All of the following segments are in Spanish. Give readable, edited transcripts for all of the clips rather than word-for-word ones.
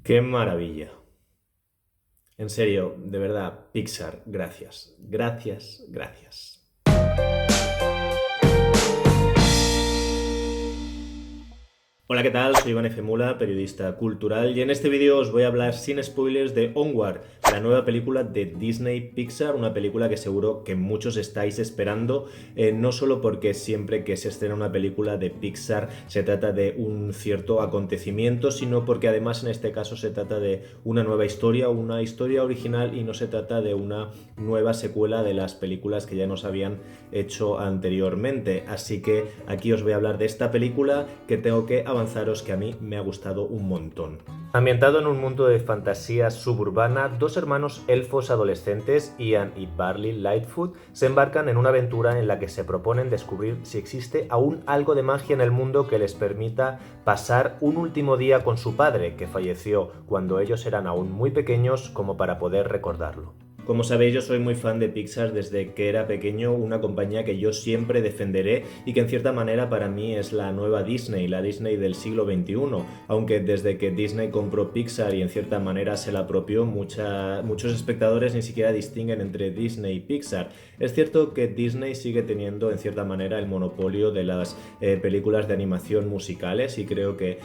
Qué maravilla. En serio, de verdad, Pixar, gracias. Gracias, gracias. Hola, ¿qué tal? Soy Iván F. Mula, periodista cultural, y en este vídeo os voy a hablar sin spoilers de Onward, la nueva película de Disney Pixar, una película que seguro que muchos estáis esperando, no solo porque siempre que se estrena una película de Pixar se trata de un cierto acontecimiento, sino porque además en este caso se trata de una nueva historia, una historia original, y no se trata de una nueva secuela de las películas que ya nos habían hecho anteriormente. Así que aquí os voy a hablar de esta película que tengo que avanzaros que a mí me ha gustado un montón. Ambientado en un mundo de fantasía suburbana, dos hermanos elfos adolescentes, Ian y Barley Lightfoot, se embarcan en una aventura en la que se proponen descubrir si existe aún algo de magia en el mundo que les permita pasar un último día con su padre, que falleció cuando ellos eran aún muy pequeños como para poder recordarlo. Como sabéis, yo soy muy fan de Pixar desde que era pequeño, una compañía que yo siempre defenderé y que en cierta manera para mí es la nueva Disney, la Disney del siglo XXI, aunque desde que Disney compró Pixar y en cierta manera se la apropió, muchos espectadores ni siquiera distinguen entre Disney y Pixar. Es cierto que Disney sigue teniendo en cierta manera el monopolio de las películas de animación musicales, y creo que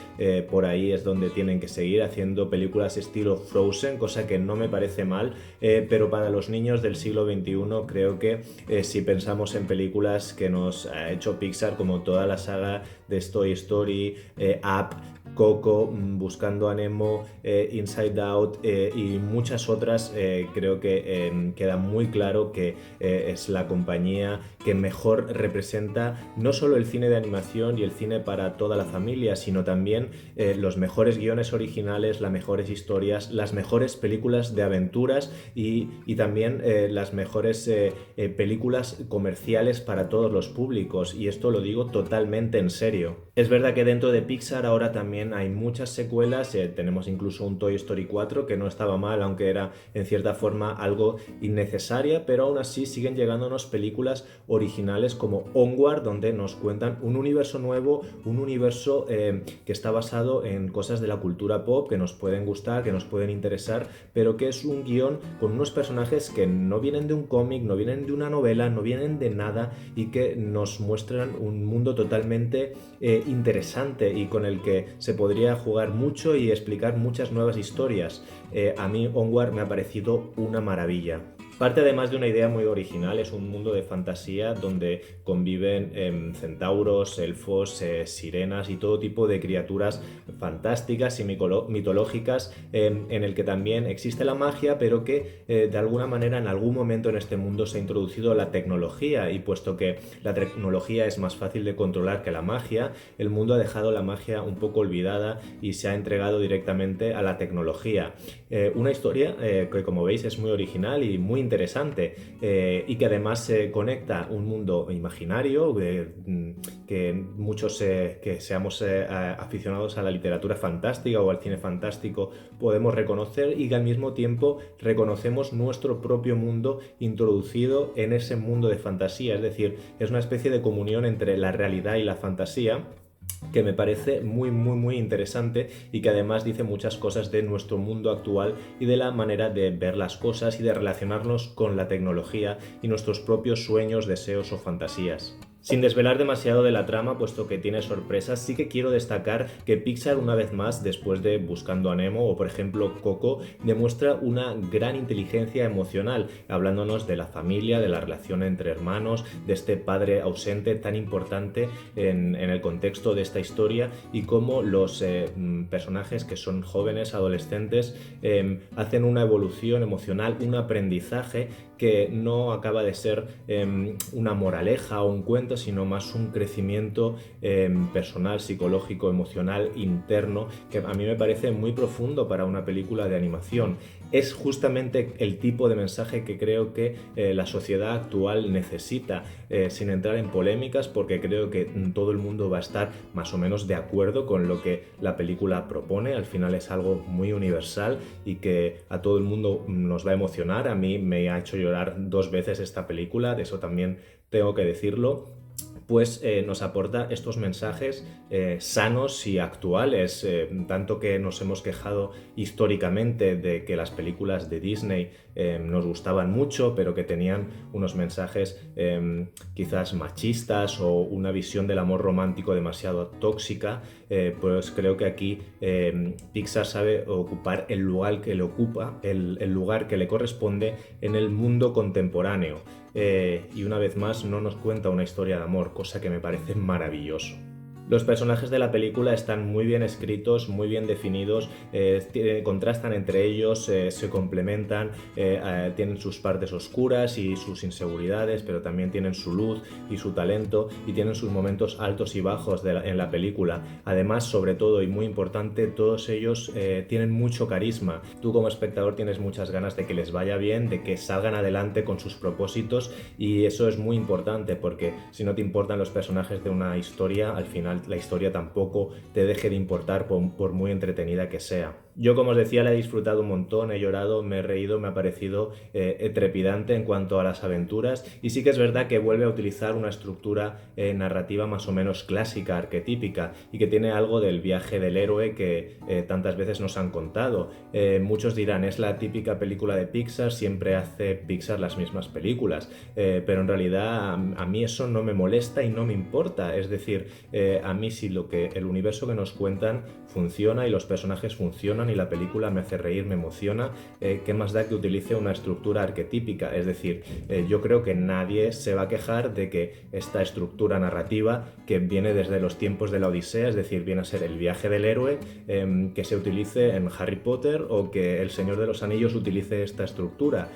por ahí es donde tienen que seguir haciendo películas estilo Frozen, cosa que no me parece mal, pero para los niños del siglo XXI creo que si pensamos en películas que nos ha hecho Pixar, como toda la saga de Toy Story, Up, Coco, Buscando a Nemo, Inside Out y muchas otras, creo que queda muy claro que es la compañía que mejor representa no solo el cine de animación y el cine para toda la familia, sino también los mejores guiones originales, las mejores historias, las mejores películas de aventuras y también las mejores películas comerciales para todos los públicos, y esto lo digo totalmente en serio. Es verdad que dentro de Pixar ahora también hay muchas secuelas, tenemos incluso un Toy Story 4 que no estaba mal, aunque era en cierta forma algo innecesaria, pero aún así siguen llegándonos películas originales como Onward, donde nos cuentan un universo nuevo, un universo que está basado en cosas de la cultura pop que nos pueden gustar, que nos pueden interesar, pero que es un guión con unos personajes que no vienen de un cómic, no vienen de una novela, no vienen de nada, y que nos muestran un mundo totalmente interesante y con el que se podría jugar mucho y explicar muchas nuevas historias. A mí Onward me ha parecido una maravilla. Parte además de una idea muy original, es un mundo de fantasía donde conviven centauros, elfos, sirenas y todo tipo de criaturas fantásticas y mitológicas, en el que también existe la magia, pero que de alguna manera en algún momento en este mundo se ha introducido la tecnología, y puesto que la tecnología es más fácil de controlar que la magia, el mundo ha dejado la magia un poco olvidada y se ha entregado directamente a la tecnología. Una historia que, como veis, es muy original y muy interesante, y que además conecta un mundo imaginario que muchos que seamos aficionados a la literatura fantástica o al cine fantástico podemos reconocer, y que al mismo tiempo reconocemos nuestro propio mundo introducido en ese mundo de fantasía. Es decir, es una especie de comunión entre la realidad y la fantasía que me parece muy interesante, y que además dice muchas cosas de nuestro mundo actual y de la manera de ver las cosas y de relacionarnos con la tecnología y nuestros propios sueños, deseos o fantasías. Sin desvelar demasiado de la trama, puesto que tiene sorpresas, sí que quiero destacar que Pixar, una vez más, después de Buscando a Nemo o por ejemplo Coco, demuestra una gran inteligencia emocional, hablándonos de la familia, de la relación entre hermanos, de este padre ausente tan importante en el contexto de esta historia, y cómo los personajes que son jóvenes, adolescentes, hacen una evolución emocional, un aprendizaje que no acaba de ser una moraleja o un cuento, sino más un crecimiento personal, psicológico, emocional, interno, que a mí me parece muy profundo para una película de animación. Es justamente el tipo de mensaje que creo que la sociedad actual necesita, sin entrar en polémicas, porque creo que todo el mundo va a estar más o menos de acuerdo con lo que la película propone. Al final es algo muy universal y que a todo el mundo nos va a emocionar. A mí me ha hecho llorar 2 veces esta película, de eso también tengo que decirlo. pues nos aporta estos mensajes sanos y actuales, tanto que nos hemos quejado históricamente de que las películas de Disney nos gustaban mucho, pero que tenían unos mensajes quizás machistas o una visión del amor romántico demasiado tóxica. Pues creo que aquí Pixar sabe ocupar el lugar que le ocupa, el lugar que le corresponde en el mundo contemporáneo. Y una vez más no nos cuenta una historia de amor, cosa que me parece maravilloso. Los personajes de la película están muy bien escritos, muy bien definidos, contrastan entre ellos, se complementan, tienen sus partes oscuras y sus inseguridades, pero también tienen su luz y su talento y tienen sus momentos altos y bajos en la película. Además, sobre todo y muy importante, todos ellos tienen mucho carisma. Tú como espectador tienes muchas ganas de que les vaya bien, de que salgan adelante con sus propósitos, y eso es muy importante porque si no te importan los personajes de una historia, al final la historia tampoco te deje de importar por muy entretenida que sea. Yo, como os decía, la he disfrutado un montón, he llorado, me he reído, me ha parecido trepidante en cuanto a las aventuras, y sí que es verdad que vuelve a utilizar una estructura narrativa más o menos clásica, arquetípica, y que tiene algo del viaje del héroe que tantas veces nos han contado. Muchos dirán, es la típica película de Pixar, siempre hace Pixar las mismas películas, pero en realidad a mí eso no me molesta y no me importa. Es decir, a mí si el universo que nos cuentan funciona y los personajes funcionan y la película me hace reír, me emociona, ¿qué más da que utilice una estructura arquetípica? Es decir, yo creo que nadie se va a quejar de que esta estructura narrativa, que viene desde los tiempos de la Odisea, es decir, viene a ser el viaje del héroe, que se utilice en Harry Potter o que El Señor de los Anillos utilice esta estructura.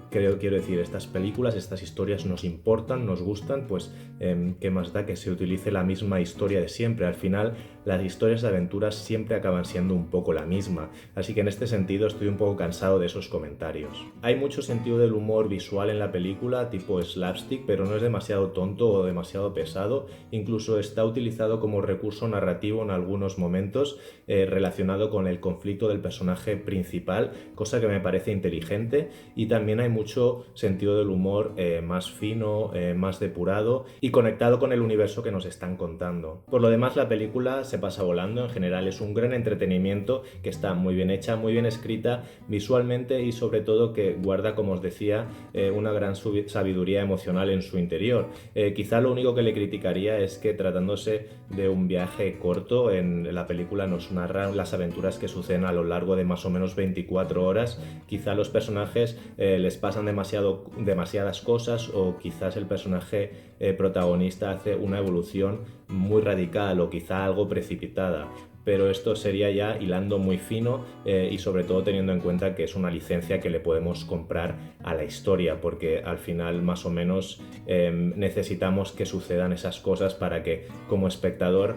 Quiero decir, estas películas, estas historias nos importan, nos gustan, pues ¿qué más da que se utilice la misma historia de siempre? Al final, las historias de aventuras siempre acaban siendo un poco la misma, así que en este sentido estoy un poco cansado de esos comentarios. Hay mucho sentido del humor visual en la película, tipo slapstick, pero no es demasiado tonto o demasiado pesado, incluso está utilizado como recurso narrativo en algunos momentos relacionado con el conflicto del personaje principal, cosa que me parece inteligente, y también hay mucho sentido del humor más fino, más depurado y conectado con el universo que nos están contando. Por lo demás, la película se pasa volando, en general es un gran entretenimiento que está muy bien hecha, muy bien escrita visualmente y sobre todo que guarda, como os decía, una gran sabiduría emocional en su interior. Quizá lo único que le criticaría es que, tratándose de un viaje corto, en la película nos narran las aventuras que suceden a lo largo de más o menos 24 horas. Quizá a los personajes les pasan demasiadas cosas, o quizás el personaje protagonista hace una evolución muy radical o quizá algo precipitada, pero esto sería ya hilando muy fino y sobre todo teniendo en cuenta que es una licencia que le podemos comprar a la historia, porque al final más o menos necesitamos que sucedan esas cosas para que como espectador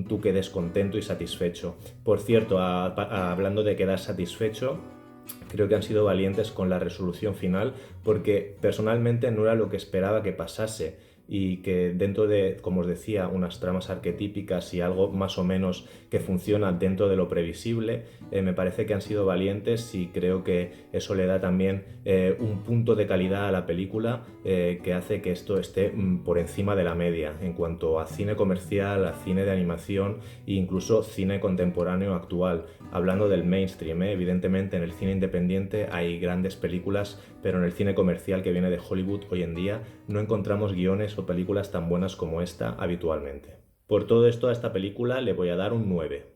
tú quedes contento y satisfecho. Por cierto, hablando de quedar satisfecho, creo que han sido valientes con la resolución final, porque personalmente no era lo que esperaba que pasase, y que dentro de, como os decía, unas tramas arquetípicas y algo más o menos que funciona dentro de lo previsible, me parece que han sido valientes, y creo que eso le da también un punto de calidad a la película que hace que esto esté por encima de la media en cuanto a cine comercial, a cine de animación e incluso cine contemporáneo actual. Hablando del mainstream, evidentemente en el cine independiente hay grandes películas, pero en el cine comercial que viene de Hollywood hoy en día no encontramos guiones o películas tan buenas como esta habitualmente. Por todo esto, a esta película le voy a dar un 9.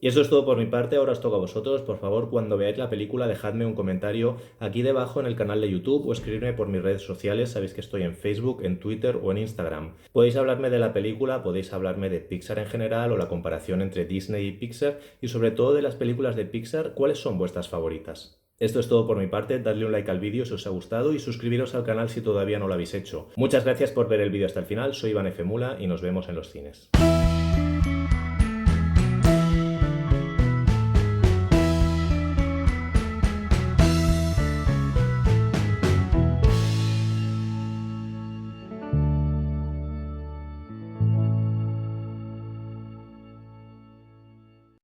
Y eso es todo por mi parte, ahora os toca a vosotros. Por favor, cuando veáis la película, dejadme un comentario aquí debajo en el canal de YouTube o escribirme por mis redes sociales. Sabéis que estoy en Facebook, en Twitter o en Instagram. Podéis hablarme de la película, podéis hablarme de Pixar en general o la comparación entre Disney y Pixar, y sobre todo de las películas de Pixar, ¿cuáles son vuestras favoritas? Esto es todo por mi parte, dadle un like al vídeo si os ha gustado y suscribiros al canal si todavía no lo habéis hecho. Muchas gracias por ver el vídeo hasta el final, soy Iván F. Mula y nos vemos en los cines.